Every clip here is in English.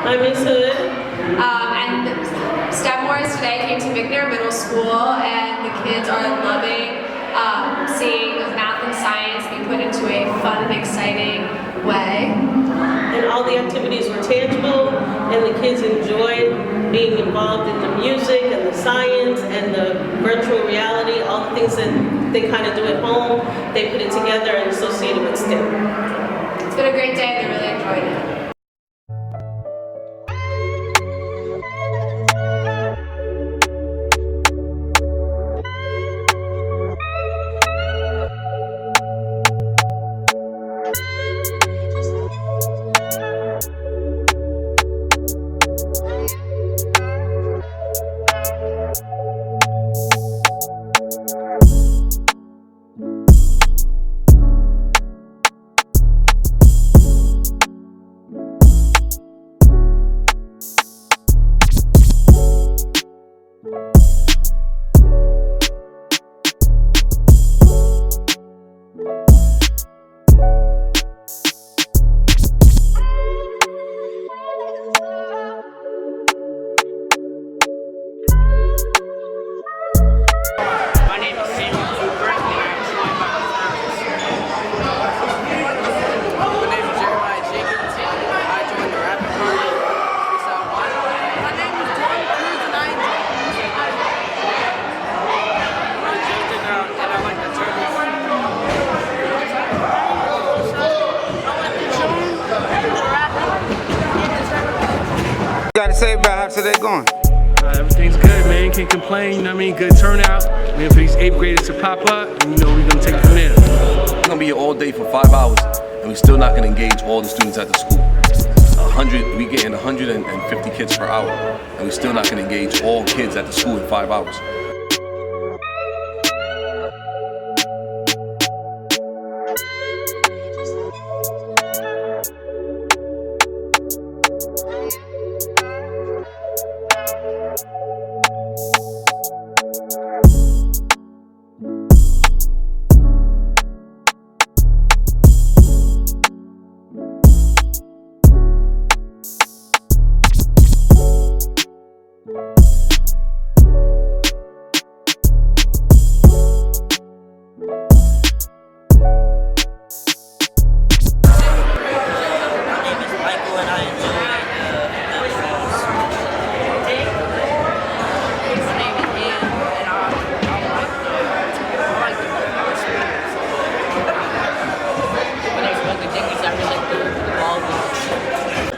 Hi, Miss Hood. And STEM Wars today came to McNair Middle School, and the kids are loving seeing math and science be put into a fun and exciting way. And all the activities were tangible, and the kids enjoyed being involved in the music and the science and the virtual reality, all the things that they kind of do at home. They put it together and associated with STEM. It's been a great day, and they really enjoyed it. Got to say about how today going? Everything's good, man. Can't complain. You know what I mean? Good turnout. We're for these 8th graders to pop up, and you know we're gonna take it from there. We're gonna be here all day for 5 hours, and we're still not gonna engage all the students at the school. We getting 150 kids per hour, and we're still not gonna engage all kids at the school in 5 hours.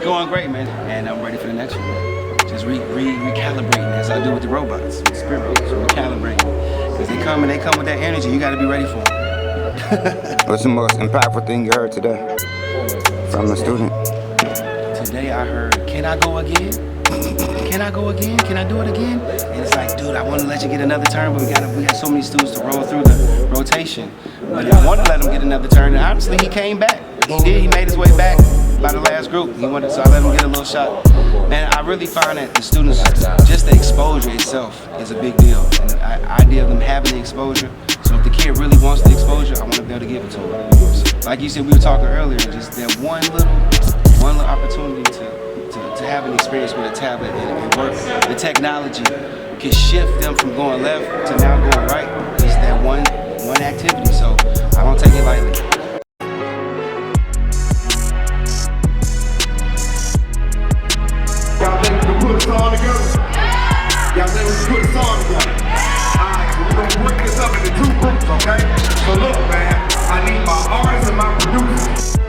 Going great, man, and I'm ready for the next one. Just recalibrating as I do with the robots, with spirit robots, recalibrating. Because they come with that energy, you gotta be ready for them. What's the most impactful thing you heard today from a student? Today I heard, can I go again? Can I go again? Can I do it again? And it's like, dude, I want to let you get another turn, but we got so many students to roll through the rotation. But I want to let him get another turn, and obviously he came back. He did. He made his way back by the last group. So I let him get a little shot. Man, I really find that the students, just the exposure itself is a big deal. And the idea of them having the exposure. So if the kid really wants the exposure, I want to be able to give it to him. Like you said, we were talking earlier, just that one little opportunity to have an experience with a tablet and work. The technology can shift them from going left to now going right. It's that one activity. So I don't take it lightly. Y'all think we can put a song together? Y'all think we can put a song together? Alright, so we're gonna break this up into 2 groups, okay? So look, man, I need my artists and my producers.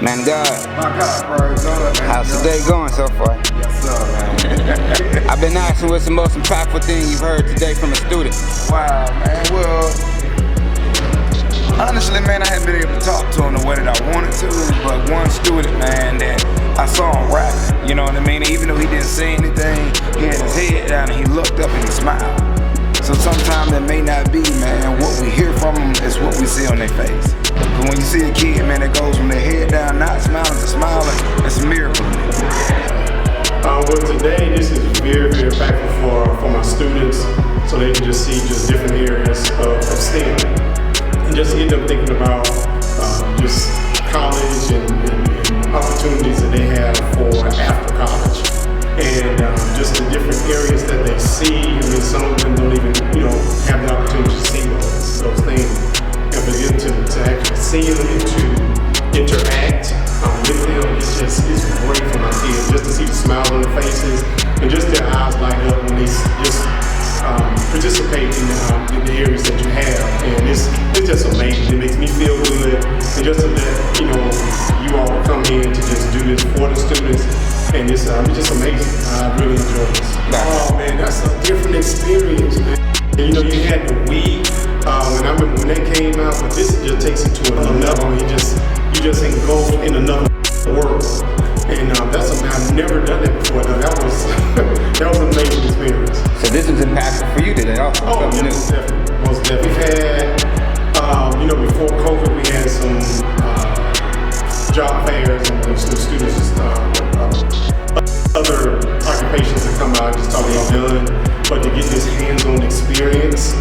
Man of God, My God, praise God. how's the day going so far? Yes, sir, man. I've been asking what's the most impactful thing you've heard today from a student. Wow, man. Well, honestly, man, I haven't been able to talk to him the way that I wanted to, but one student, man, that I saw him rapping, you know what I mean? Even though he didn't say anything, he had his head down and he looked up and he smiled. So sometimes it may not be, man, what we hear from them is what we see on their face. But when you see a kid, man, that goes from their head down, not smiling to smiling, it's a miracle. Well, today this is very, very impactful for my students, so they can just see just different areas of STEM and just get them thinking about just college and opportunities that they have for after college, and just the different areas that they see. I mean, some of them don't even, have the opportunity to see those things, and for them to actually see them and to interact with them, it's great for my kids just to see the smiles on their faces and just their eyes light up when they just participate in the areas that you have, and it's just amazing. It makes me feel good, and just to let you all come in to just do this for the students, and it's just amazing. I really enjoy this. Oh man, that's a different experience, man. And, you had the Wii, and I remember when that came out, but this just takes it to another level. You just engulfed in another world, and that's something I've never done that before. Though. That was an amazing experience. So this was impactful for you today also? Oh, yeah, most definitely. Most definitely. We've had, before COVID, we had some job fairs and the students, other occupations that come out and just talk about done. But to get this hands-on experience,